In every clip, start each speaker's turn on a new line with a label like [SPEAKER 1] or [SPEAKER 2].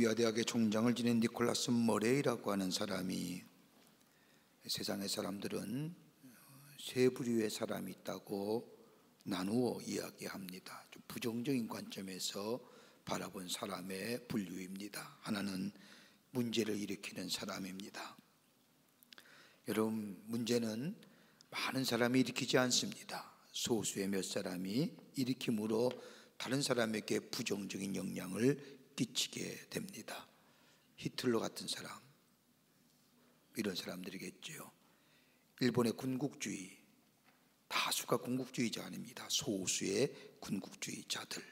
[SPEAKER 1] 콜롬비아 대학의 총장을 지낸 니콜라스 머레이라고 하는 사람이 세상의 사람들은 세 부류의 사람이 있다고 나누어 이야기합니다. 좀 부정적인 관점에서 바라본 사람의 분류입니다. 하나는 문제를 일으키는 사람입니다. 여러분, 문제는 많은 사람이 일으키지 않습니다. 소수의 몇 사람이 일으킴으로 다른 사람에게 부정적인 영향을 끼치게 됩니다. 히틀러 같은 사람, 이런 사람들이겠죠. 일본의 군국주의, 다수가 군국주의자 아닙니다. 소수의 군국주의자들.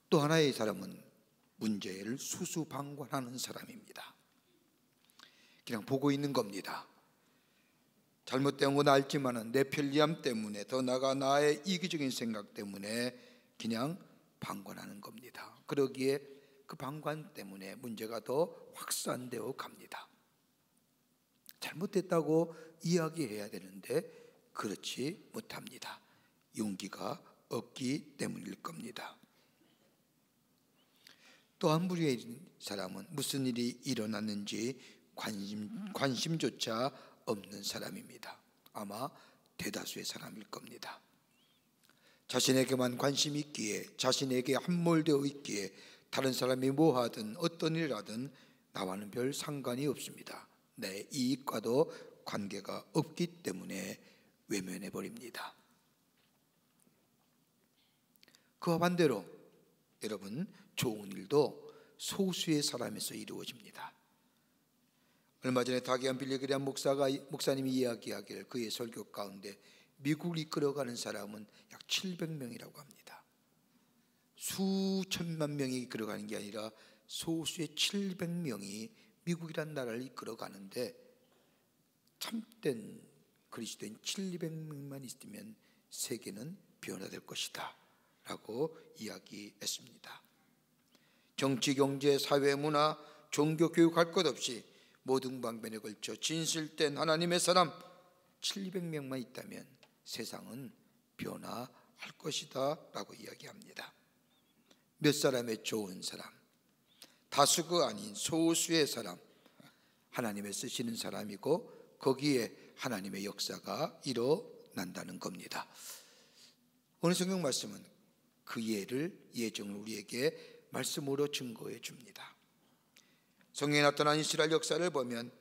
[SPEAKER 1] 또 하나의 사람은 문제를 수수방관하는 사람입니다. 그냥 보고 있는 겁니다. 잘못된 건 알지만 내 편리함 때문에, 더 나아가 나의 이기적인 생각 때문에 그냥 방관하는 겁니다. 그러기에 그 방관 때문에 문제가 더 확산되어 갑니다. 잘못됐다고 이야기해야 되는데 그렇지 못합니다. 용기가 없기 때문일 겁니다. 또 한 부류의 사람은 무슨 일이 일어났는지 관심조차 없는 사람입니다. 아마 대다수의 사람일 겁니다. 자신에게만 관심이 있기에, 자신에게 함몰되어 있기에 다른 사람이 뭐 하든 어떤 일을 하든 나와는 별 상관이 없습니다. 내 이익과도 관계가 없기 때문에 외면해 버립니다. 그와 반대로 여러분, 좋은 일도 소수의 사람에서 이루어집니다. 얼마 전에 다기안 빌리그리안 목사님이 이야기하기를 그의 설교 가운데 미국을 이끌어가는 사람은 약 700명이라고 합니다. 수천만 명이 이끌어가는 게 아니라 소수의 700명이 미국이란 나라를 이끌어가는데 참된 그리스도인 700명만 있으면 세계는 변화될 것이다 라고 이야기했습니다. 정치, 경제, 사회, 문화, 종교, 교육 할 것 없이 모든 방면에 걸쳐 진실된 하나님의 사람 700명만 있다면 세상은 변화할 것이다 라고 이야기합니다. 몇 사람의 좋은 사람, 다수가 아닌 소수의 사람, 하나님의 쓰시는 사람이고 거기에 하나님의 역사가 일어난다는 겁니다. 오늘 성경 말씀은 그 예정을 우리에게 말씀으로 증거해 줍니다. 성경에 나타난 이스라엘 역사를 보면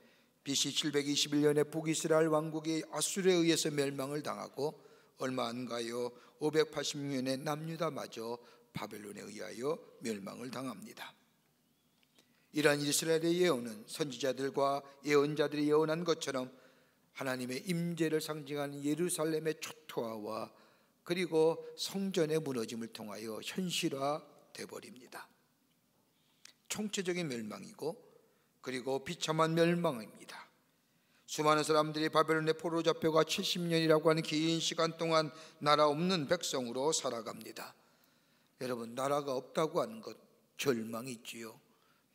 [SPEAKER 1] BC 721년에 북이스라엘 왕국이 아수르에 의해서 멸망을 당하고 얼마 안 가요 586년에 남유다마저 바벨론에 의하여 멸망을 당합니다. 이러한 이스라엘의 예언은 선지자들과 예언자들이 예언한 것처럼 하나님의 임재를 상징하는 예루살렘의 초토화와 그리고 성전의 무너짐을 통하여 현실화돼 버립니다. 총체적인 멸망이고 그리고 비참한 멸망입니다. 수많은 사람들이 바벨론의 포로로 잡혀가 70년이라고 하는 긴 시간 동안 나라 없는 백성으로 살아갑니다. 여러분, 나라가 없다고 하는 것 절망이 있지요.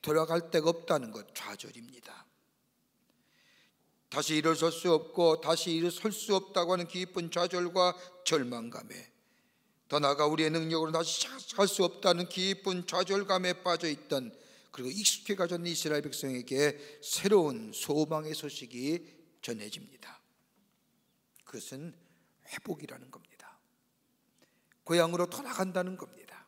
[SPEAKER 1] 돌아갈 데가 없다는 것 좌절입니다. 다시 일어설 수 없고 다시 일어설 수 없다고 하는 깊은 좌절과 절망감에, 더 나아가 우리의 능력으로 다시 살 수 없다는 깊은 좌절감에 빠져있던, 그리고 익숙해가졌는 이스라엘 백성에게 새로운 소망의 소식이 전해집니다. 그것은 회복이라는 겁니다. 고향으로 돌아간다는 겁니다.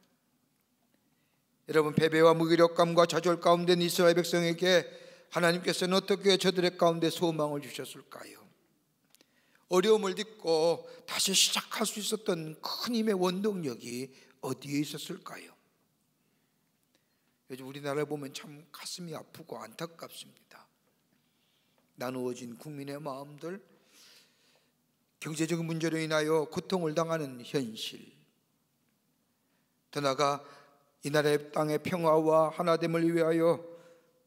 [SPEAKER 1] 여러분, 패배와 무기력감과 좌절 가운데 있는 이스라엘 백성에게 하나님께서는 어떻게 저들의 가운데 소망을 주셨을까요? 어려움을 딛고 다시 시작할 수 있었던 큰 힘의 원동력이 어디에 있었을까요? 요즘 우리나라를 보면 참 가슴이 아프고 안타깝습니다. 나누어진 국민의 마음들, 경제적인 문제로 인하여 고통을 당하는 현실, 더 나아가 이 나라의 땅의 평화와 하나됨을 위하여,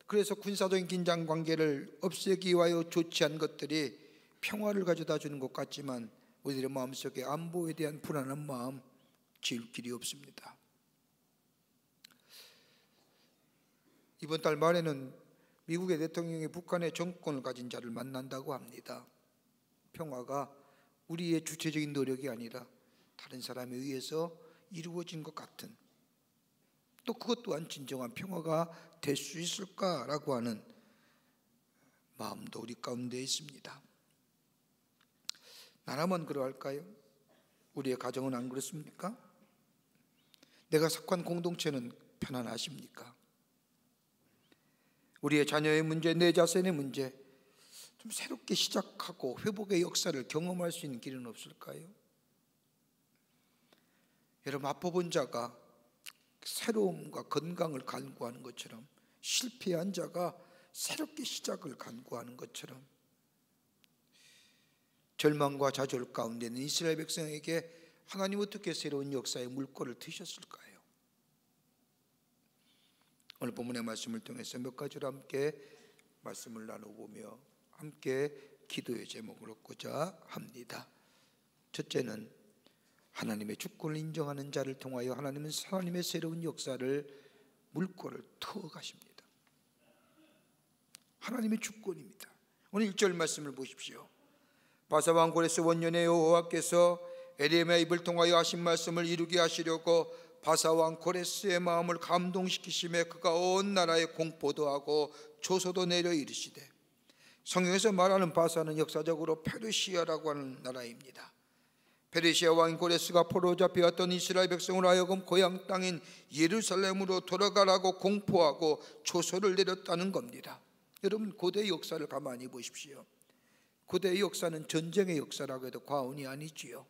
[SPEAKER 1] 그래서 군사적인 긴장 관계를 없애기 위하여 조치한 것들이 평화를 가져다 주는 것 같지만 우리들의 마음속에 안보에 대한 불안한 마음 지울 길이 없습니다. 이번 달 말에는 미국의 대통령이 북한의 정권을 가진 자를 만난다고 합니다. 평화가 우리의 주체적인 노력이 아니라 다른 사람에 의해서 이루어진 것 같은, 또 그것 또한 진정한 평화가 될 수 있을까라고 하는 마음도 우리 가운데 있습니다. 나라만 그러할까요? 우리의 가정은 안 그렇습니까? 내가 속한 공동체는 편안하십니까? 우리의 자녀의 문제, 내 자신의 문제 좀 새롭게 시작하고 회복의 역사를 경험할 수 있는 길은 없을까요? 여러분, 아파본 자가 새로움과 건강을 간구하는 것처럼, 실패한 자가 새롭게 시작을 간구하는 것처럼, 절망과 좌절 가운데 있는 이스라엘 백성에게 하나님 어떻게 새로운 역사의 물꼬를 트셨을까요? 오늘 본문의 말씀을 통해서 몇 가지로 함께 말씀을 나눠보며 함께 기도의 제목을 얻고자 합니다. 첫째는 하나님의 주권을 인정하는 자를 통하여 하나님은 하나님의 새로운 역사를 물꼬를 트어 가십니다. 하나님의 주권입니다. 오늘 1절 말씀을 보십시오. 바사왕 고레스 원년에 여호와께서 에레미야 입을 통하여 하신 말씀을 이루게 하시려고 바사왕 고레스의 마음을 감동시키심에 그가 온 나라에 공포도 하고 조소도 내려 이르시되, 성경에서 말하는 바사는 역사적으로 페르시아라고 하는 나라입니다. 페르시아 왕인 고레스가 포로로 잡혀왔던 이스라엘 백성으로 하여금 고향 땅인 예루살렘으로 돌아가라고 공포하고 조소를 내렸다는 겁니다. 여러분, 고대의 역사를 가만히 보십시오. 고대의 역사는 전쟁의 역사라고 해도 과언이 아니지요.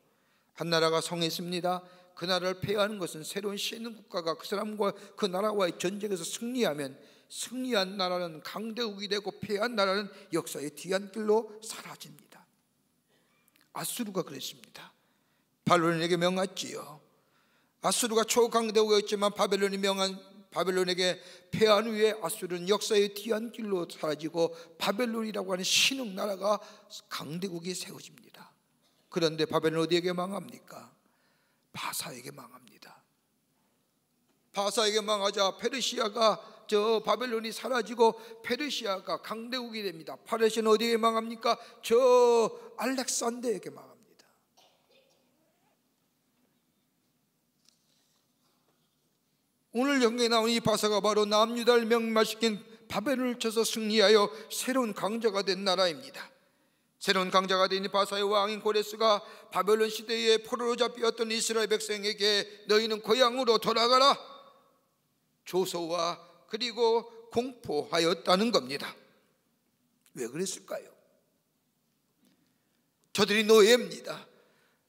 [SPEAKER 1] 한 나라가 성했습니다. 그 나라를 폐하는 것은 새로운 신흥 국가가 그 사람과 그 나라와의 전쟁에서 승리하면, 승리한 나라는 강대국이 되고 패한 나라는 역사의 뒤안길로 사라집니다. 아수르가 그랬습니다. 바벨론에게 명했지요. 아수르가 초강대국이었지만 바벨론에게 패한 후에 아수르는 역사의 뒤안길로 사라지고 바벨론이라고 하는 신흥 나라가 강대국이 세워집니다. 그런데 바벨론 어디에게 망합니까? 바사에게 망합니다. 바사에게 망하자 페르시아가 바벨론이 사라지고 페르시아가 강대국이 됩니다. 페르시아는 어디에 망합니까? 알렉산더에게 망합니다. 오늘 영경에 나온 이 바사가 바로 남유다를 멸망시킨 바벨론을 쳐서 승리하여 새로운 강자가 된 나라입니다. 새로운 강자가 된 이 바사의 왕인 고레스가 바벨론 시대에 포로로 잡혀왔던 이스라엘 백성에게 너희는 고향으로 돌아가라 조소와 그리고 공포하였다는 겁니다. 왜 그랬을까요? 저들이 노예입니다.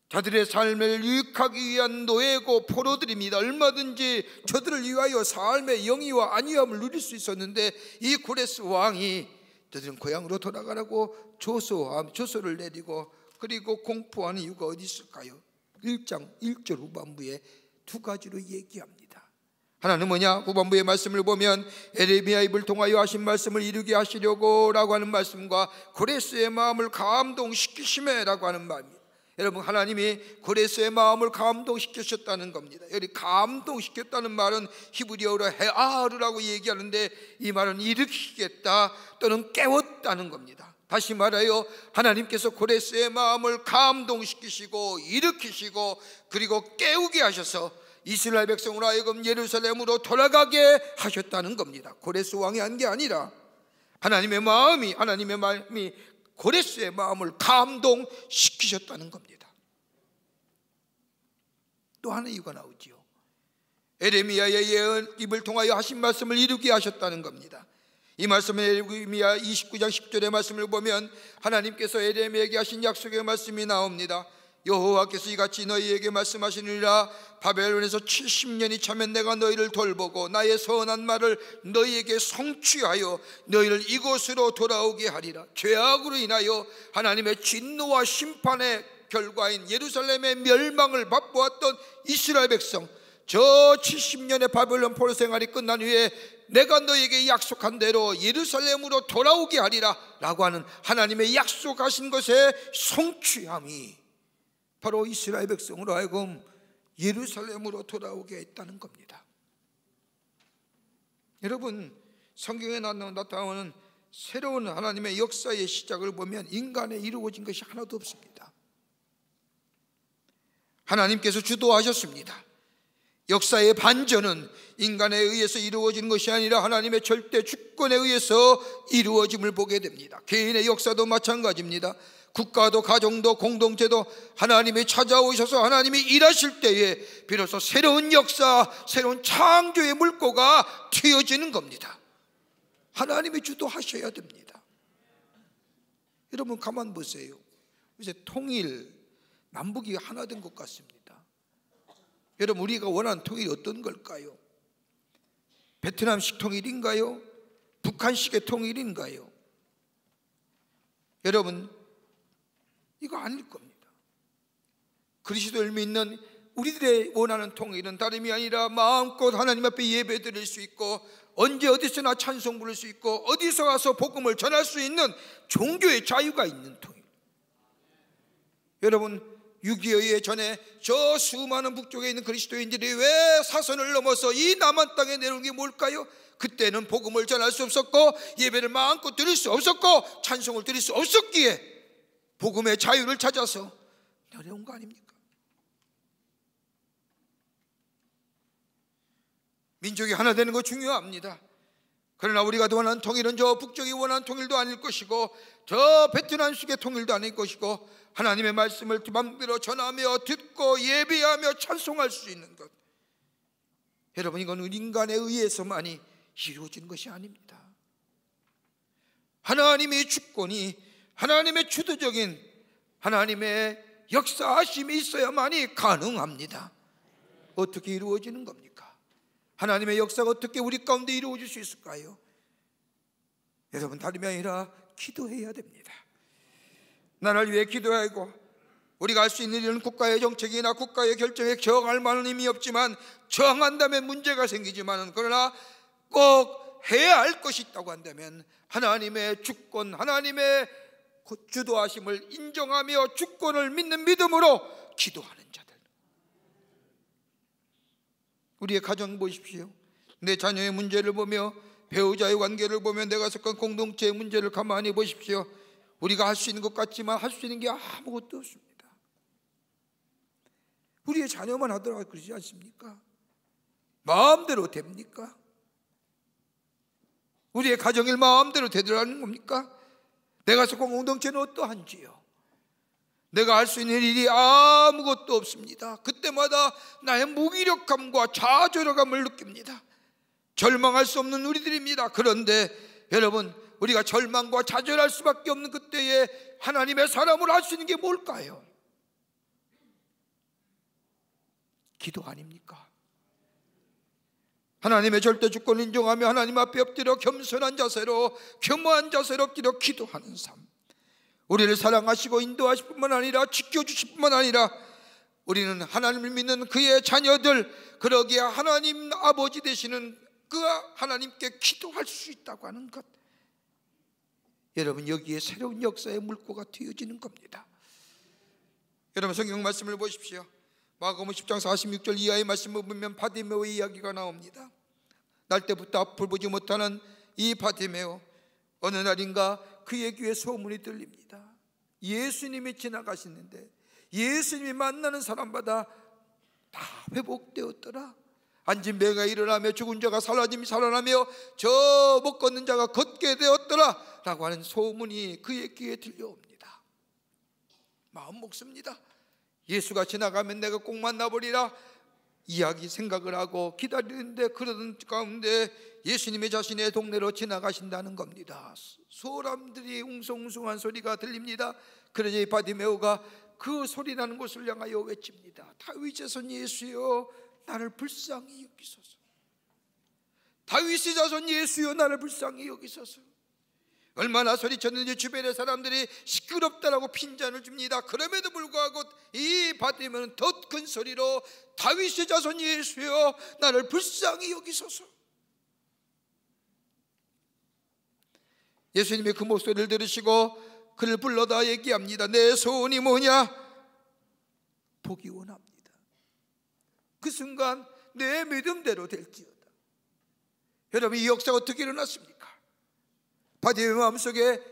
[SPEAKER 1] 저들의 삶을 유익하기 위한 노예고 포로들입니다. 얼마든지 저들을 위하여 삶의 영예와 안위함을 누릴 수 있었는데 이 고레스 왕이 저들은 고향으로 돌아가라고 조소를 내리고 그리고 공포하는 이유가 어디 있을까요? 1장 1절 후반부에 두 가지로 얘기합니다. 하나는 뭐냐? 후반부의 말씀을 보면 에레미야 입을 통하여 하신 말씀을 이루게 하시려고 라고 하는 말씀과 고레스의 마음을 감동시키심에 라고 하는 말입니다. 여러분, 하나님이 고레스의 마음을 감동시키셨다는 겁니다. 여기 감동시켰다는 말은 히브리어로 헤아르라고 얘기하는데 이 말은 일으키겠다 또는 깨웠다는 겁니다. 다시 말하여 하나님께서 고레스의 마음을 감동시키시고 일으키시고 그리고 깨우게 하셔서 이스라엘 백성으로 하여금 예루살렘으로 돌아가게 하셨다는 겁니다. 고레스 왕이 한 게 아니라 하나님의 마음이 고레스의 마음을 감동시키셨다는 겁니다. 또 하나의 이유가 나오지요. 에레미야의 예언 입을 통하여 하신 말씀을 이루게 하셨다는 겁니다. 이 말씀은 에레미야 29장 10절의 말씀을 보면 하나님께서 에레미야에게 하신 약속의 말씀이 나옵니다. 여호와께서 이같이 너희에게 말씀하시느니라. 바벨론에서 70년이 차면 내가 너희를 돌보고 나의 선한 말을 너희에게 성취하여 너희를 이곳으로 돌아오게 하리라. 죄악으로 인하여 하나님의 진노와 심판의 결과인 예루살렘의 멸망을 맛보았던 이스라엘 백성, 저 70년의 바벨론 포로 생활이 끝난 후에 내가 너희에게 약속한 대로 예루살렘으로 돌아오게 하리라 라고 하는 하나님의 약속하신 것의 성취함이 바로 이스라엘 백성으로 하여금 예루살렘으로 돌아오게 했다는 겁니다. 여러분, 성경에 나타나는 새로운 하나님의 역사의 시작을 보면 인간에 이루어진 것이 하나도 없습니다. 하나님께서 주도하셨습니다. 역사의 반전은 인간에 의해서 이루어지는 것이 아니라 하나님의 절대 주권에 의해서 이루어짐을 보게 됩니다. 개인의 역사도 마찬가지입니다. 국가도 가정도 공동체도 하나님이 찾아오셔서 하나님이 일하실 때에 비로소 새로운 역사, 새로운 창조의 물꼬가 튀어지는 겁니다. 하나님이 주도하셔야 됩니다. 여러분 가만 보세요. 이제 통일, 남북이 하나 된 것 같습니다. 여러분 우리가 원하는 통일이 어떤 걸까요? 베트남식 통일인가요? 북한식의 통일인가요? 여러분 이거 아닐 겁니다. 그리스도를 믿는 우리들의 원하는 통일은 다름이 아니라 마음껏 하나님 앞에 예배 드릴 수 있고 언제 어디서나 찬송 부를 수 있고 어디서 가서 복음을 전할 수 있는 종교의 자유가 있는 통일. 여러분 6.25 전에 저 수많은 북쪽에 있는 그리스도인들이 왜 사선을 넘어서 이 남한 땅에 내려온 게 뭘까요? 그때는 복음을 전할 수 없었고 예배를 마음껏 드릴 수 없었고 찬송을 드릴 수 없었기에 복음의 자유를 찾아서 내려온 거 아닙니까? 민족이 하나 되는 거 중요합니다. 그러나 우리가 원하는 통일은 저 북쪽이 원하는 통일도 아닐 것이고 저 베트남식의 통일도 아닐 것이고 하나님의 말씀을 마음대로 전하며 듣고 예배하며 찬송할 수 있는 것, 여러분 이건 인간에 의해서만이 이루어지는 것이 아닙니다. 하나님의 주권이, 하나님의 주도적인 하나님의 역사하심이 있어야만이 가능합니다. 어떻게 이루어지는 겁니까? 하나님의 역사가 어떻게 우리 가운데 이루어질 수 있을까요? 여러분 다름이 아니라 기도해야 됩니다. 나라를 위해 기도하고 우리가 할 수 있는 일은 국가의 정책이나 국가의 결정에 저항할 만한 힘이 없지만 저항한다면 문제가 생기지만 그러나 꼭 해야 할 것이 있다고 한다면 하나님의 주권, 하나님의 주도하심을 인정하며 주권을 믿는 믿음으로 기도하는 자들. 우리의 가정 보십시오. 내 자녀의 문제를 보며 배우자의 관계를 보며 내가 속한 공동체의 문제를 가만히 보십시오. 우리가 할 수 있는 것 같지만 할 수 있는 게 아무것도 없습니다. 우리의 자녀만 하더라도 그러지 않습니까? 마음대로 됩니까? 우리의 가정일 마음대로 되더라는 겁니까? 내가 속한 공동체는 어떠한지요? 내가 할 수 있는 일이 아무것도 없습니다. 그때마다 나의 무기력함과 좌절감을 느낍니다. 절망할 수 없는 우리들입니다. 그런데 여러분 우리가 절망과 좌절할 수밖에 없는 그때에 하나님의 사람으로 할 수 있는 게 뭘까요? 기도 아닙니까? 하나님의 절대 주권을 인정하며 하나님 앞에 엎드려 겸손한 자세로, 겸허한 자세로 엎드려 기도하는 삶. 우리를 사랑하시고 인도하실 뿐만 아니라 지켜주실 뿐만 아니라 우리는 하나님을 믿는 그의 자녀들, 그러기에 하나님 아버지 되시는 그 하나님께 기도할 수 있다고 하는 것, 여러분 여기에 새로운 역사의 물꼬가 튀어지는 겁니다. 여러분 성경 말씀을 보십시오. 마가복음 10장 46절 이하의 말씀을 보면 바디메오의 이야기가 나옵니다. 날 때부터 앞을 보지 못하는 이 바디메오, 어느 날인가 그의 귀에 소문이 들립니다. 예수님이 지나가시는데 예수님이 만나는 사람마다 다 회복되었더라. 앉은 배가 일어나며 죽은 자가 사라짐이 살아나며 저 못 걷는 자가 걷게 되었더라 라고 하는 소문이 그의 귀에 들려옵니다. 마음 먹습니다. 예수가 지나가면 내가 꼭 만나버리라 이야기 생각을 하고 기다리는데 그러던 가운데 예수님이 자신의 동네로 지나가신다는 겁니다. 사람들이 웅성웅성한 소리가 들립니다. 그러자 이 바디메오가 그 소리 나는 곳을 향하여 외칩니다. 다윗의 자손 예수여 나를 불쌍히 여기소서. 다윗의 자손 예수여 나를 불쌍히 여기소서. 얼마나 소리쳤는지 주변의 사람들이 시끄럽다라고 핀잔을 줍니다. 그럼에도 불구하고 이 바디메오는 더 큰 소리로 다윗의 자손 예수여 나를 불쌍히 여기소서. 예수님이 그 목소리를 들으시고 그를 불러다 얘기합니다. 내 소원이 뭐냐? 보기 원합니다. 그 순간 내 믿음대로 될지어다. 여러분 이 역사가 어떻게 일어났습니까? 바디메오 마음속에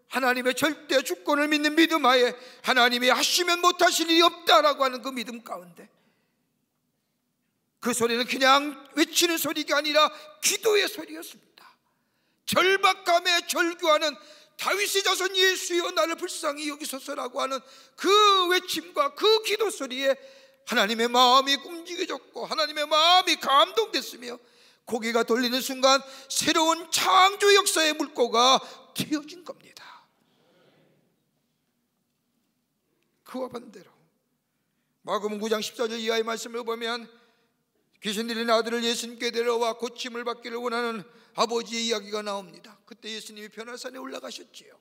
[SPEAKER 1] 하나님의 절대 주권을 믿는 믿음 하에 하나님이 하시면 못하실 일이 없다라고 하는 그 믿음 가운데 그 소리는 그냥 외치는 소리가 아니라 기도의 소리였습니다. 절박감에 절규하는 다윗의 자손 예수여 나를 불쌍히 여기소서라고 하는 그 외침과 그 기도 소리에 하나님의 마음이 움직여졌고 하나님의 마음이 감동됐으며 고개가 돌리는 순간 새로운 창조 역사의 물꼬가 튀어진 겁니다. 그와 반대로 마가복음 9장 14절 이하의 말씀을 보면 귀신 들린 아들을 예수님께 데려와 고침을 받기를 원하는 아버지의 이야기가 나옵니다. 그때 예수님이 변화산에 올라가셨지요.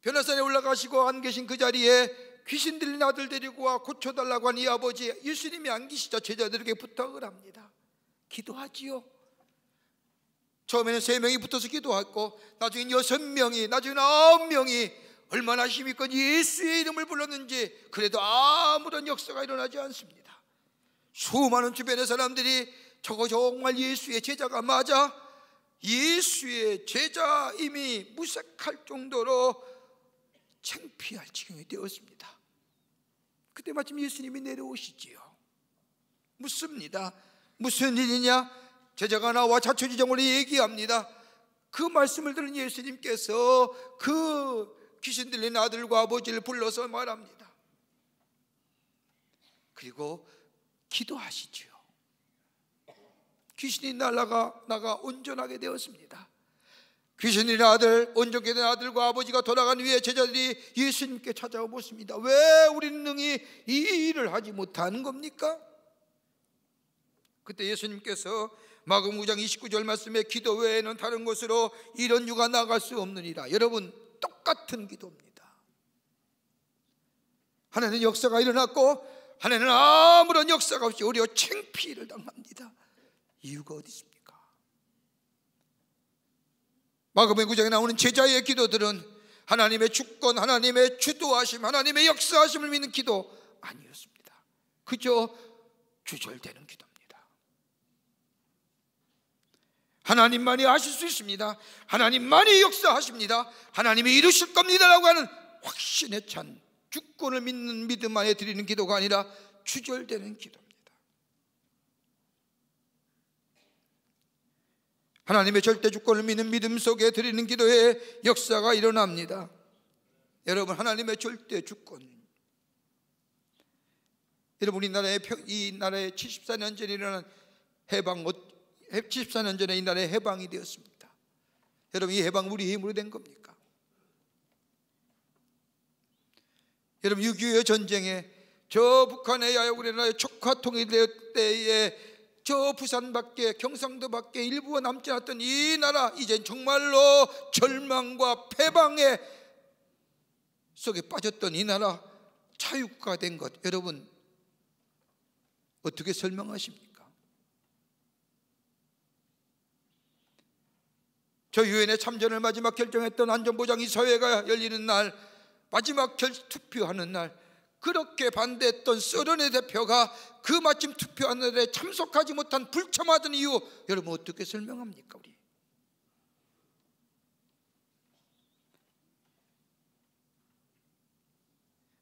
[SPEAKER 1] 변화산에 올라가시고 안 계신 그 자리에 귀신 들린 아들 데리고 와 고쳐달라고 한 이 아버지, 예수님이 안 계시자 제자들에게 부탁을 합니다. 기도하지요. 처음에는 3명이 붙어서 기도했고 나중엔 6명이, 나중엔 9명이 얼마나 힘있건 예수의 이름을 불렀는지 그래도 아무런 역사가 일어나지 않습니다. 수많은 주변의 사람들이 저거 정말 예수의 제자가 맞아? 예수의 제자임이 무색할 정도로 창피할 지경이 되었습니다. 그때 마침 예수님이 내려오시지요. 묻습니다. 무슨 일이냐? 제자가 나와 자초지종으로 얘기합니다. 그 말씀을 들은 예수님께서 그 귀신 들린 아들과 아버지를 불러서 말합니다. 그리고 기도하시지요. 귀신이 나가 온전하게 되었습니다. 귀신이 아들, 온전케 된 아들과 아버지가 돌아간 후에 제자들이 예수님께 찾아와 묻습니다. 왜 우리는 능히 이 일을 하지 못하는 겁니까? 그때 예수님께서 마가복음 9장 29절 말씀에 기도 외에는 다른 곳으로 이런 유가 나갈 수 없느니라. 여러분, 똑같은 기도입니다. 하나님은 역사가 일어났고 하나님은 아무런 역사가 없이 오히려 창피를 당합니다. 이유가 어디 있습니까? 마가복음 9장에 나오는 제자의 기도들은 하나님의 주권, 하나님의 주도하심, 하나님의 역사하심을 믿는 기도 아니었습니다. 그저 주절되는 기도입니다. 하나님만이 하실 수 있습니다. 하나님만이 역사하십니다. 하나님이 이루실 겁니다라고 하는 확신에 찬 주권을 믿는 믿음 안에 드리는 기도가 아니라 주절되는 기도입니다. 하나님의 절대 주권을 믿는 믿음 속에 드리는 기도에 역사가 일어납니다. 여러분, 하나님의 절대 주권, 여러분, 이 나라의 74년 전에 일어난 해방, 74년 전에 이 나라의 해방이 되었습니다. 여러분, 이 해방 우리 힘으로 된 겁니까? 여러분, 6.25 전쟁에 저 북한의 우리나라의 촉화 통일될 때에 저 부산 밖에, 경상도 밖에 일부가 남지 않았던 이 나라, 이젠 정말로 절망과 패방의 속에 빠졌던 이 나라 자유국가 된 것, 여러분 어떻게 설명하십니까? 저 유엔의 참전을 마지막 결정했던 안전보장이사회가 열리는 날, 마지막 투표하는 날, 그렇게 반대했던 소련의 대표가 그 마침 투표하는 날에 참석하지 못한 불참하던 이유, 여러분 어떻게 설명합니까? 우리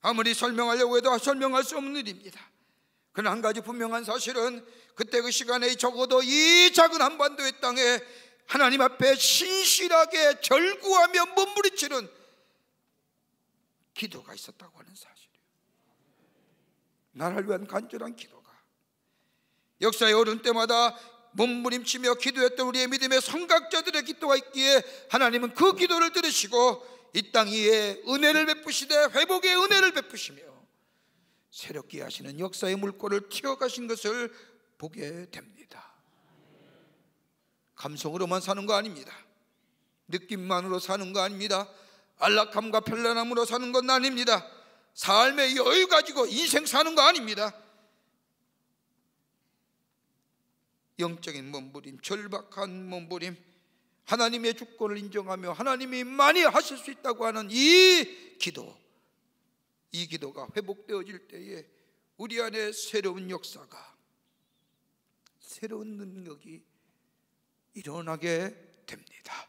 [SPEAKER 1] 아무리 설명하려고 해도 설명할 수 없는 일입니다. 그러나 한 가지 분명한 사실은 그때 그 시간에 적어도 이 작은 한반도의 땅에 하나님 앞에 신실하게 절구하며 몸부림치는 기도가 있었다고 하는 사실이에요. 나라를 위한 간절한 기도가 역사의 어려운 때마다 몸부림치며 기도했던 우리의 믿음의 선각자들의 기도가 있기에 하나님은 그 기도를 들으시고 이 땅 위에 은혜를 베푸시되 회복의 은혜를 베푸시며 새롭게 하시는 역사의 물꼬를 튀어가신 것을 보게 됩니다. 감성으로만 사는 거 아닙니다. 느낌만으로 사는 거 아닙니다. 안락함과 편안함으로 사는 건 아닙니다. 삶의 여유 가지고 인생 사는 거 아닙니다. 영적인 몸부림, 절박한 몸부림, 하나님의 주권을 인정하며 하나님이 많이 하실 수 있다고 하는 이 기도가 회복되어질 때에 우리 안에 새로운 역사가, 새로운 능력이 일어나게 됩니다.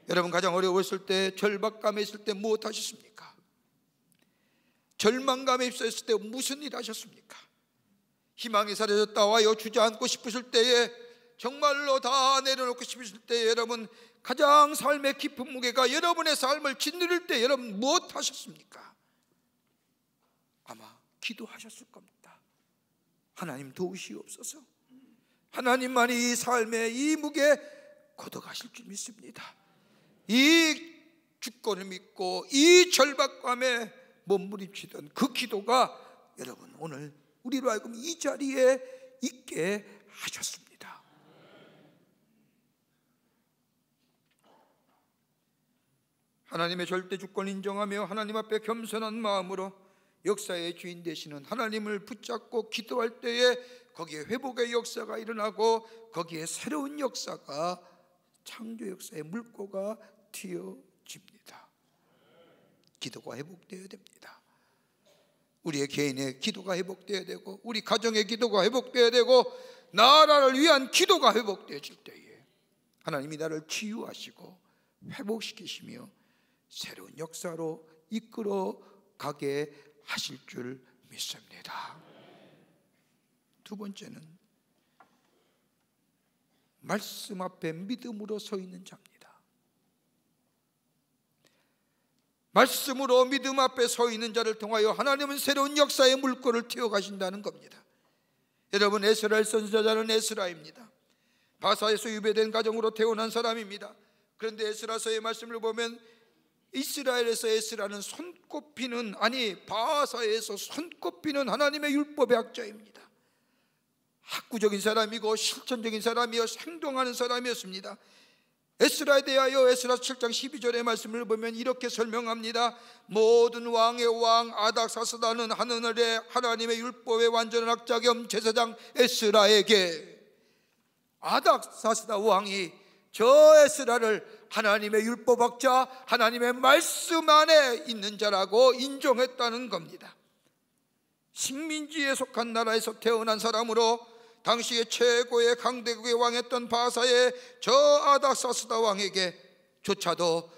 [SPEAKER 1] 여러분, 가장 어려웠을 때, 절박감에 있을 때 무엇 하셨습니까? 절망감에 있었을 때 무슨 일 하셨습니까? 희망이 사라졌다 하여 주저앉고 싶으실 때에, 정말로 다 내려놓고 싶으실 때에, 여러분 가장 삶의 깊은 무게가 여러분의 삶을 짓누를 때 여러분 무엇 하셨습니까? 아마 기도하셨을 겁니다. 하나님 도우시옵소서. 하나님만이 이 삶의 이 무게 걷어가실 줄 믿습니다. 이 주권을 믿고 이 절박감에 몸부림치던 그 기도가 여러분 오늘 우리로 하여금 이 자리에 있게 하셨습니다. 하나님의 절대 주권을 인정하며 하나님 앞에 겸손한 마음으로 역사의 주인 되시는 하나님을 붙잡고 기도할 때에 거기에 회복의 역사가 일어나고 거기에 새로운 역사가, 창조 역사의 물꼬가 튀어집니다. 기도가 회복되어야 됩니다. 우리의 개인의 기도가 회복되어야 되고, 우리 가정의 기도가 회복되어야 되고, 나라를 위한 기도가 회복되어질 때에 하나님이 나를 치유하시고 회복시키시며 새로운 역사로 이끌어 가게 하실 줄 믿습니다. 두 번째는 말씀 앞에 믿음으로 서 있는 자입니다. 말씀으로 믿음 앞에 서 있는 자를 통하여 하나님은 새로운 역사의 물꼬를 튀어가신다는 겁니다. 여러분, 에스라엘 선지자는 에스라입니다. 바사에서 유배된 가정으로 태어난 사람입니다. 그런데 에스라서의 말씀을 보면 이스라엘에서 에스라는 손꼽히는, 아니 바사에서 손꼽히는 하나님의 율법의 학자입니다. 학구적인 사람이고 실천적인 사람이요 행동하는 사람이었습니다. 에스라에 대하여 에스라서 7장 12절의 말씀을 보면 이렇게 설명합니다. 모든 왕의 왕 아닥사스다는 하늘의 하나님의 율법의 완전한 학자 겸 제사장 에스라에게, 아닥사스다 왕이 저 에스라를 하나님의 율법학자, 하나님의 말씀 안에 있는 자라고 인정했다는 겁니다. 식민지에 속한 나라에서 태어난 사람으로 당시의 최고의 강대국의 왕했던 바사의 저 아닥사스다 왕에게 조차도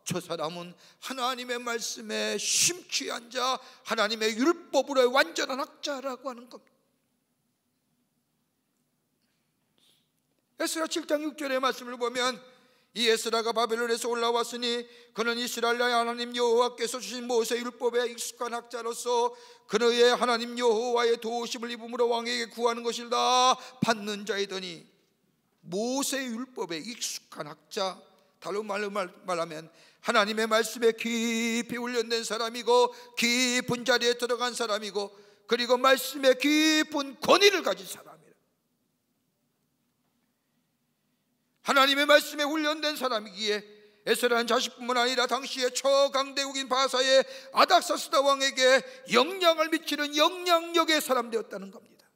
[SPEAKER 1] 저 사람은 하나님의 말씀에 심취한 자, 하나님의 율법으로의 완전한 학자라고 하는 겁니다. 에스라 7장 6절의 말씀을 보면 이 에스라가 바벨론에서 올라왔으니 그는 이스라엘의 하나님 여호와께서 주신 모세 율법에 익숙한 학자로서 그의 하나님 여호와의 도우심을 입음으로 왕에게 구하는 것이다 받는 자이더니, 모세 율법에 익숙한 학자, 다른 말로 말하면 하나님의 말씀에 깊이 훈련된 사람이고 깊은 자리에 들어간 사람이고 그리고 말씀에 깊은 권위를 가진 사람이라. 하나님의 말씀에 훈련된 사람이기에 에스라는 자식뿐만 아니라 당시의 초강대국인 바사의 아닥사스다 왕에게 영향을 미치는 영향력의 사람 되었다는 겁니다.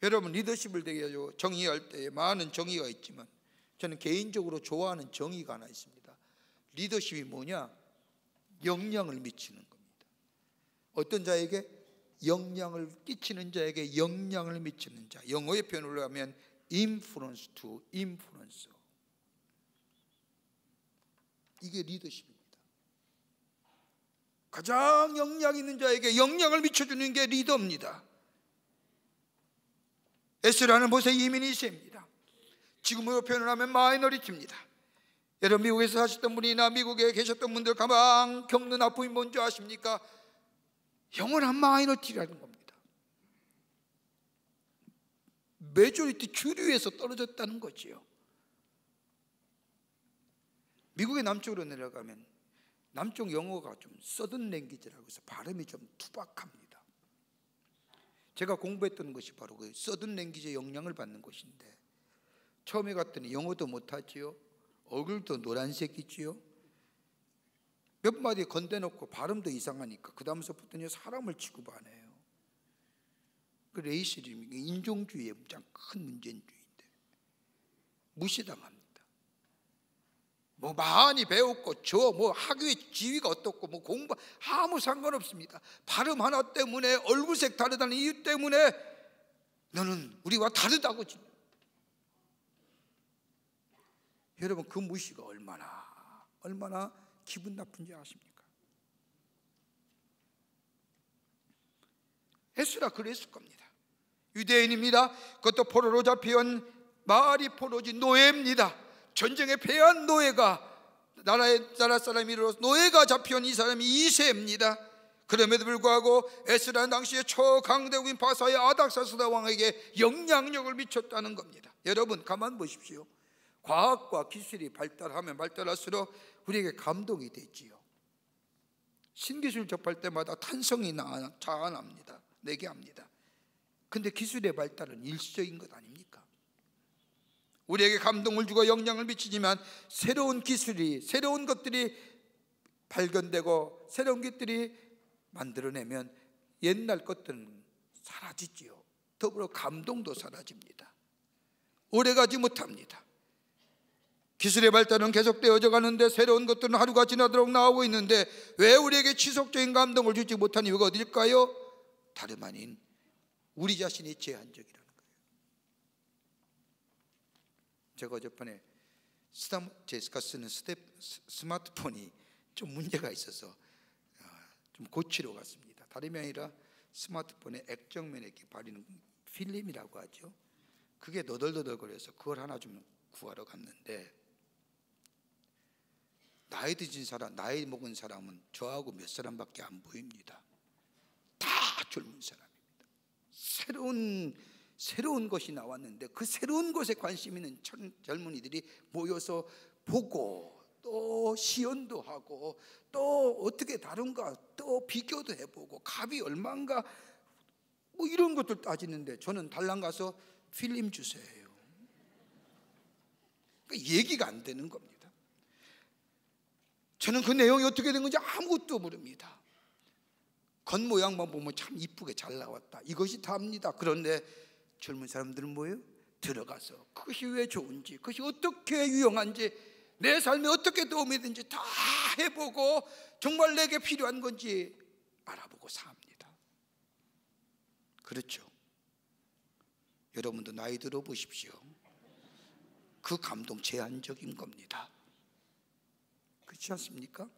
[SPEAKER 1] 여러분, 리더십을 되게 정의할 때 많은 정의가 있지만 저는 개인적으로 좋아하는 정의가 하나 있습니다. 리더십이 뭐냐? 영향을 미치는 겁니다. 어떤 자에게? 영향을 끼치는 자에게 영향을 미치는 자. 영어의 표현으로 하면 influence to influence. 이게 리더십입니다. 가장 영향 있는 자에게 영향을 미쳐주는 게 리더입니다. 에스라는 모세 이민희 시입니다. 지금으로 표현을 하면 마이너리티입니다. 여러분, 미국에서 사셨던 분이나 미국에 계셨던 분들 가장 겪는 아픔이 뭔지 아십니까? 영원한 마이너리티라는 겁니다. 메조리티 주류에서 떨어졌다는 거지요. 미국의 남쪽으로 내려가면 남쪽 영어가 좀 서든 랭귀지라고 해서 발음이 좀 투박합니다. 제가 공부했던 것이 바로 그 서든 랭귀지의 영향을 받는 곳인데, 처음에 갔더니 영어도 못하지요. 얼굴도 노란색이지요. 몇 마디 건대놓고 발음도 이상하니까 그 다음서부터는 사람을 취급하네요. 그 레이시즘, 인종주의의 가장 큰 문제인 주의인데 무시당합니다. 뭐 많이 배웠고 학교의 지위가 어떻고 공부 아무 상관없습니다. 발음 하나 때문에, 얼굴색 다르다는 이유 때문에 너는 우리와 다르다고. 여러분, 그 무시가 얼마나 기분 나쁜지 아십니까? 에스라 그랬을 겁니다. 유대인입니다. 그것도 포로로 잡혀온 마리 포로지 노예입니다. 전쟁에 패한 노예가 나라 사람이로서 노예가 잡혀온 이 사람이 2세입니다. 그럼에도 불구하고 에스라는 당시에 초강대국인 바사의 아닥사스다 왕에게 영향력을 미쳤다는 겁니다. 여러분 가만 보십시오. 과학과 기술이 발달하면 발달할수록 우리에게 감동이 되지요. 신기술 접할 때마다 탄성이 자아납니다. 내게 합니다. 근데 기술의 발달은 일시적인 것 아닙니까? 우리에게 감동을 주고 영향을 미치지만 새로운 기술이, 새로운 것들이 발견되고 새로운 것들이 만들어내면 옛날 것들은 사라지지요. 더불어 감동도 사라집니다. 오래가지 못합니다. 기술의 발달은 계속되어져 가는데 새로운 것들은 하루가 지나도록 나오고 있는데 왜 우리에게 지속적인 감동을 주지 못한 이유가 어딜까요? 다름 아닌 우리 자신이 제한적이라는 거예요. 제가 어젯밤에 제가 쓰는 스마트폰이 좀 문제가 있어서 좀 고치러 갔습니다. 다름이 아니라 스마트폰에 액정면에 이렇게 바르는 필름이라고 하죠. 그게 너덜너덜거려서 그걸 하나 좀 구하러 갔는데, 나이 드신 사람, 나이 먹은 사람은 저하고 몇 사람밖에 안 보입니다. 다 젊은 사람입니다. 새로운 것이 나왔는데 그 새로운 것에 관심 있는 젊은이들이 모여서 보고 또 시연도 하고 또 어떻게 다른가 또 비교도 해보고 값이 얼마인가 뭐 이런 것들 따지는데 저는 달랑 가서 필름 주세요. 그러니까 얘기가 안 되는 겁니다. 저는 그 내용이 어떻게 된 건지 아무것도 모릅니다. 겉모양만 보면 참 이쁘게 잘 나왔다, 이것이 다입니다. 그런데 젊은 사람들은 뭐예요? 들어가서 그것이 왜 좋은지, 그것이 어떻게 유용한지, 내 삶에 어떻게 도움이 되는지 다 해보고 정말 내게 필요한 건지 알아보고 삽니다. 그렇죠? 여러분도 나이 들어 보십시오. 그 감동 제한적인 겁니다. 그렇지 않습니까?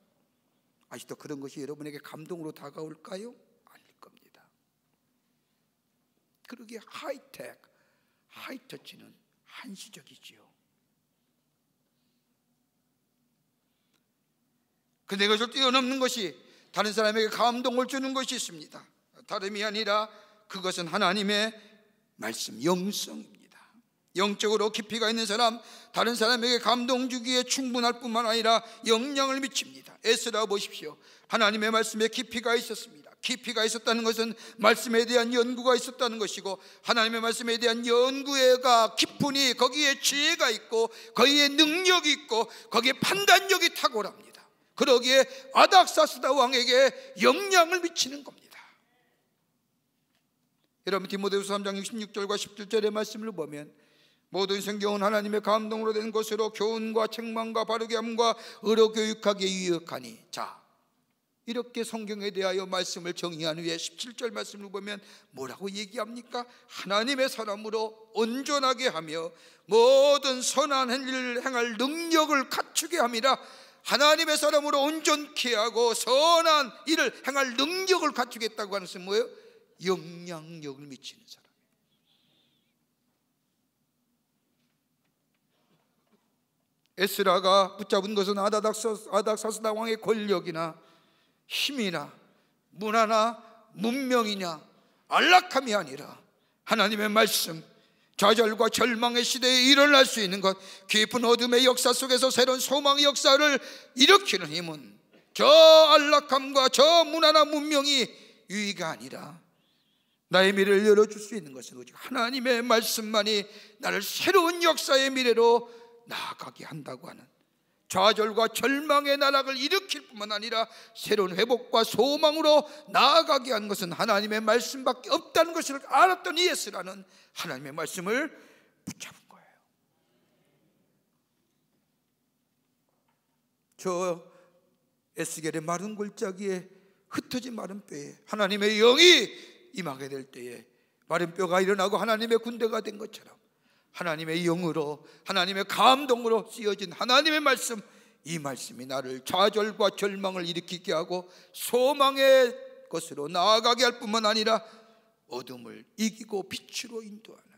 [SPEAKER 1] 아직도 그런 것이 여러분에게 감동으로 다가올까요? 아닐 겁니다. 그러기에 하이텍, 하이터치는 한시적이지요. 근데 이것을 뛰어넘는 것이 다른 사람에게 감동을 주는 것이 있습니다. 다름이 아니라 그것은 하나님의 말씀, 영성입니다. 영적으로 깊이가 있는 사람, 다른 사람에게 감동 주기에 충분할 뿐만 아니라 영향을 미칩니다. 에스라 보십시오. 하나님의 말씀에 깊이가 있었습니다. 깊이가 있었다는 것은 말씀에 대한 연구가 있었다는 것이고, 하나님의 말씀에 대한 연구가 깊으니 거기에 지혜가 있고 거기에 능력이 있고 거기에 판단력이 탁월합니다. 그러기에 아닥사스다 왕에게 영향을 미치는 겁니다. 여러분 디모데후서 3장 16절과 17절의 말씀을 보면 모든 성경은 하나님의 감동으로 된 것으로 교훈과 책망과 바르게 함과 의로 교육하기에 유익하니. 자, 이렇게 성경에 대하여 말씀을 정의한 후에 17절 말씀을 보면 뭐라고 얘기합니까? 하나님의 사람으로 온전하게 하며 모든 선한 일을 행할 능력을 갖추게 함이라. 하나님의 사람으로 온전케 하고 선한 일을 행할 능력을 갖추겠다고 하는 것은 뭐예요? 영향력을 미치는 사람. 에스라가 붙잡은 것은 아닥사스다 왕의 권력이나 힘이나 문화나 문명이냐 안락함이 아니라 하나님의 말씀, 좌절과 절망의 시대에 일어날 수 있는 것, 깊은 어둠의 역사 속에서 새로운 소망의 역사를 일으키는 힘은 저 안락함과 저 문화나 문명이 유의가 아니라 나의 미래를 열어줄 수 있는 것은 오직 하나님의 말씀만이 나를 새로운 역사의 미래로 나아가게 한다고 하는, 좌절과 절망의 나락을 일으킬 뿐만 아니라 새로운 회복과 소망으로 나아가게 하는 것은 하나님의 말씀밖에 없다는 것을 알았던 이 에스라는 하나님의 말씀을 붙잡은 거예요. 저 에스겔의 마른 골짜기에 흩어진 마른 뼈에 하나님의 영이 임하게 될 때에 마른 뼈가 일어나고 하나님의 군대가 된 것처럼 하나님의 영으로, 하나님의 감동으로 쓰여진 하나님의 말씀, 이 말씀이 나를 좌절과 절망을 일으키게 하고 소망의 것으로 나아가게 할 뿐만 아니라 어둠을 이기고 빛으로 인도하는,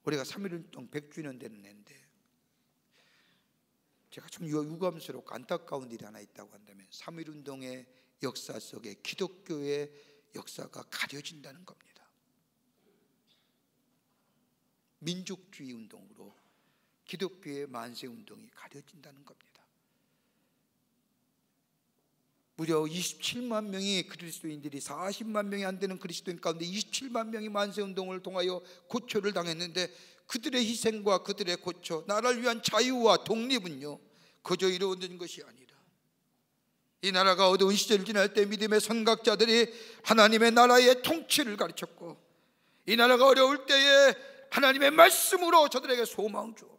[SPEAKER 1] 우리가 3.1운동 100주년 되는 해인데 제가 좀 유감스럽고 안타까운 일이 하나 있다고 한다면 3.1운동의 역사 속에 기독교의 역사가 가려진다는 겁니다. 민족주의 운동으로 기독교의 만세운동이 가려진다는 겁니다. 무려 27만 명의 그리스도인들이 40만 명이 안 되는 그리스도인 가운데 27만 명이 만세운동을 통하여 고초를 당했는데 그들의 희생과 그들의 고초, 나라를 위한 자유와 독립은요 그저 이루어진 것이 아니라 이 나라가 어두운 시절을 지날 때 믿음의 선각자들이 하나님의 나라의 통치를 가르쳤고, 이 나라가 어려울 때에 하나님의 말씀으로 저들에게 소망을 주었고,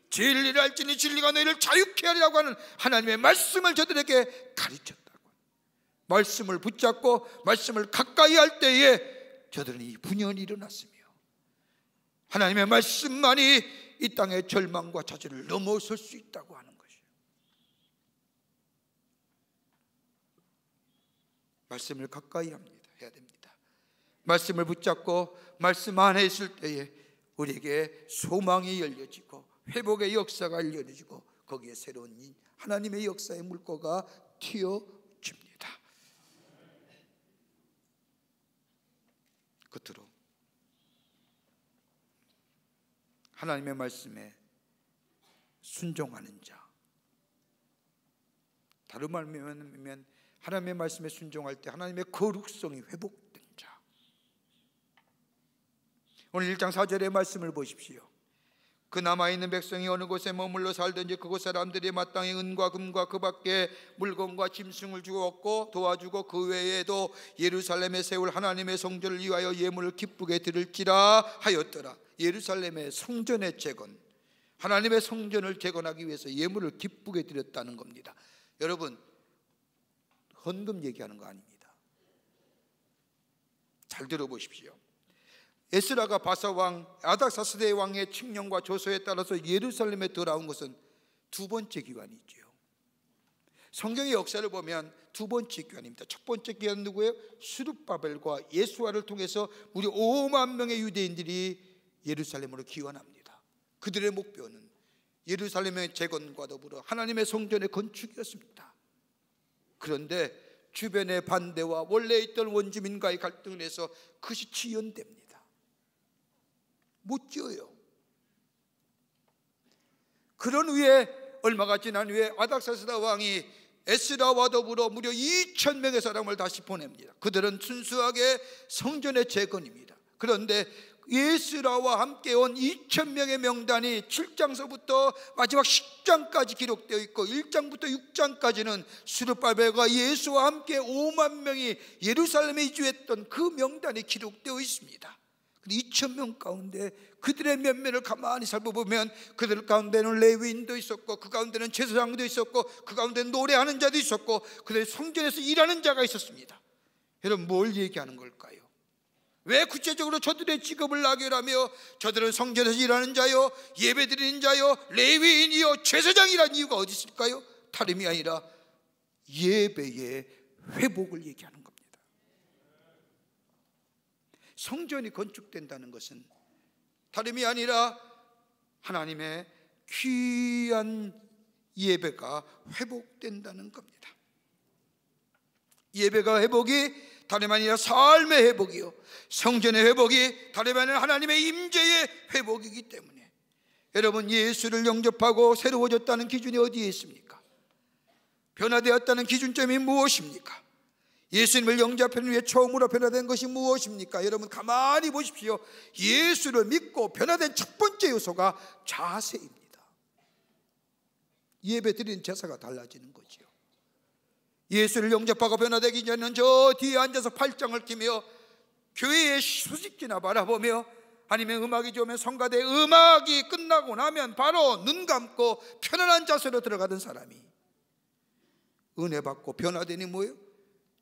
[SPEAKER 1] 진리를 알지니 진리가 너희를 자유케 하리라고 하는 하나님의 말씀을 저들에게 가르쳤다고. 말씀을 붙잡고 말씀을 가까이 할 때에 저들은 이 분연이 일어났으며 하나님의 말씀만이 이 땅의 절망과 좌절을 넘어설 수 있다고 하는 것이에요. 말씀을 가까이 해야 됩니다. 말씀을 붙잡고 말씀 안에 있을 때에 우리에게 소망이 열려지고 회복의 역사가 열려지고 거기에 새로운 하나님의 역사의 물꼬가 튀어집니다. 끝으로 하나님의 말씀에 순종하는 자, 다른 말이면 하나님의 말씀에 순종할 때 하나님의 거룩성이 회복된 자. 오늘 1장 4절의 말씀을 보십시오. 그 남아있는 백성이 어느 곳에 머물러 살든지 그곳 사람들이 마땅히 은과 금과 그 밖에 물건과 짐승을 주었고 도와주고 그 외에도 예루살렘에 세울 하나님의 성전을 위하여 예물을 기쁘게 드릴지라 하였더라. 예루살렘의 성전의 재건, 하나님의 성전을 재건하기 위해서 예물을 기쁘게 드렸다는 겁니다. 여러분, 헌금 얘기하는 거 아닙니다. 잘 들어보십시오. 에스라가 바사왕 아닥사스다 왕의 칙령과 조서에 따라서 예루살렘에 돌아온 것은 두 번째 기관이죠. 성경의 역사를 보면 두 번째 기관입니다. 첫 번째 기관은 누구예요? 스룹바벨과 예수아를 통해서 무려 5만 명의 유대인들이 예루살렘으로 기원합니다. 그들의 목표는 예루살렘의 재건과 더불어 하나님의 성전의 건축이었습니다. 그런데 주변의 반대와 원래 있던 원주민과의 갈등을 해서 그것이 지연됩니다. 못 지어요. 그런 후에 얼마가 지난 후에 아닥사스다 왕이 에스라와 더불어 무려 2,000명의 사람을 다시 보냅니다. 그들은 순수하게 성전의 재건입니다. 그런데 에스라와 함께 온 2,000명의 명단이 7장서부터 마지막 10장까지 기록되어 있고 1장부터 6장까지는 스룹바벨과 예수와 함께 5만 명이 예루살렘에 이주했던 그 명단이 기록되어 있습니다. 2,000명 가운데 그들의 면면을 가만히 살펴보면 그들 가운데는 레위인도 있었고 그 가운데는 제사장도 있었고 그 가운데는 노래하는 자도 있었고 그들의 성전에서 일하는 자가 있었습니다. 여러분, 뭘 얘기하는 걸까요? 왜 구체적으로 저들의 직업을 나열하며 저들은 성전에서 일하는 자요, 예배드리는 자요, 레위인이요, 제사장이라는 이유가 어디 있을까요? 다름이 아니라 예배의 회복을 얘기하는 겁니다. 성전이 건축된다는 것은 다름이 아니라 하나님의 귀한 예배가 회복된다는 겁니다. 예배가 회복이 다름 아니라 삶의 회복이요, 성전의 회복이 다름 아니라 하나님의 임재의 회복이기 때문에 여러분, 예수를 영접하고 새로워졌다는 기준이 어디에 있습니까? 변화되었다는 기준점이 무엇입니까? 예수님을 영접하는 위해 처음으로 변화된 것이 무엇입니까? 여러분, 가만히 보십시오. 예수를 믿고 변화된 첫 번째 요소가 자세입니다. 예배 드리는 제사가 달라지는 거죠. 예수를 영접하고 변화되기 전에는 저 뒤에 앉아서 팔짱을 끼며 교회의 수직지나 바라보며 아니면 음악이 좋으면 성가대 음악이 끝나고 나면 바로 눈 감고 편안한 자세로 들어가던 사람이 은혜 받고 변화되니 뭐예요?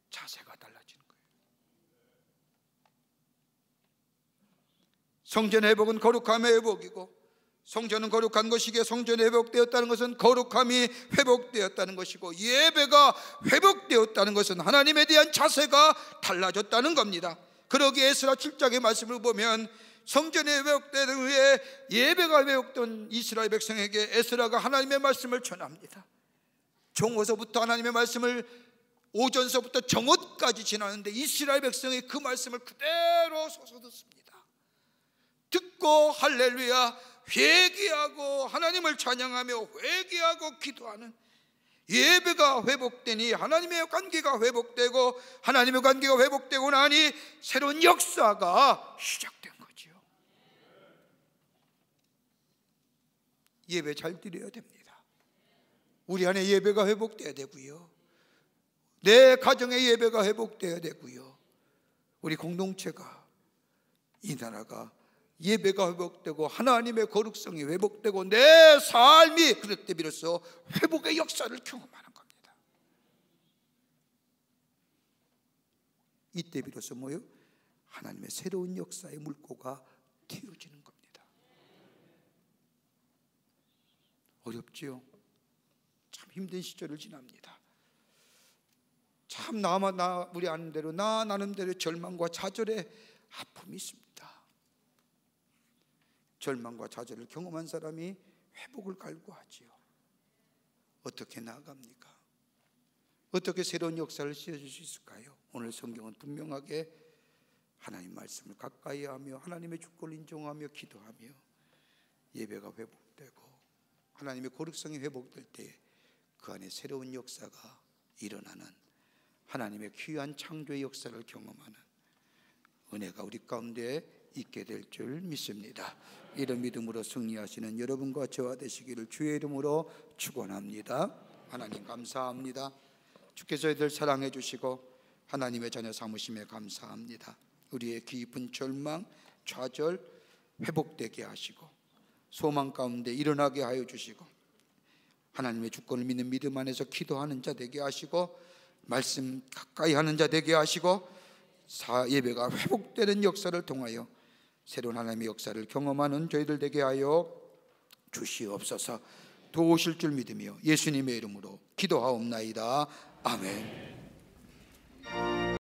[SPEAKER 1] 자세가 달라지는 거예요. 성전 회복은 거룩함의 회복이고 성전은 거룩한 것이기에 성전이 회복되었다는 것은 거룩함이 회복되었다는 것이고, 예배가 회복되었다는 것은 하나님에 대한 자세가 달라졌다는 겁니다. 그러기에 에스라 7장의 말씀을 보면 성전이 회복된 후에 예배가 회복된 이스라엘 백성에게 에스라가 하나님의 말씀을 전합니다. 종어서부터 하나님의 말씀을 오전서부터 정오까지 지나는데 이스라엘 백성이 그 말씀을 그대로 솟아 듣습니다. 듣고 할렐루야 회개하고 하나님을 찬양하며 회개하고 기도하는 예배가 회복되니 하나님의 관계가 회복되고, 하나님의 관계가 회복되고 나니 새로운 역사가 시작된 거지요. 예배 잘 드려야 됩니다. 우리 안에 예배가 회복돼야 되고요, 내 가정의 예배가 회복돼야 되고요, 우리 공동체가, 이 나라가 예배가 회복되고 하나님의 거룩성이 회복되고 내 삶이 그럴 때 비로소 회복의 역사를 경험하는 겁니다. 이때 비로소 뭐요? 하나님의 새로운 역사의 물꼬가 틔워지는 겁니다. 어렵지요? 참 힘든 시절을 지납니다. 참 우리 아는대로 나름대로 절망과 좌절의 아픔이 있습니다. 절망과 좌절을 경험한 사람이 회복을 갈구하지요. 어떻게 나아갑니까? 어떻게 새로운 역사를 씌워줄 수 있을까요? 오늘 성경은 분명하게 하나님 말씀을 가까이 하며 하나님의 주권을 인정하며 기도하며 예배가 회복되고 하나님의 거룩성이 회복될 때 그 안에 새로운 역사가 일어나는, 하나님의 귀한 창조의 역사를 경험하는 은혜가 우리 가운데 있게 될 줄 믿습니다. 이런 믿음으로 승리하시는 여러분과 저와 되시기를 주의 이름으로 축원합니다. 하나님 감사합니다. 주께서 저희들 사랑해 주시고 하나님의 자녀 삼으심에 감사합니다. 우리의 깊은 절망, 좌절 회복되게 하시고 소망 가운데 일어나게 하여 주시고 하나님의 주권을 믿는 믿음 안에서 기도하는 자 되게 하시고 말씀 가까이 하는 자 되게 하시고 예배가 회복되는 역사를 통하여 새로운 하나님의 역사를 경험하는 저희들 되게 하여 주시옵소서. 도우실 줄 믿으며 예수님의 이름으로 기도하옵나이다. 아멘.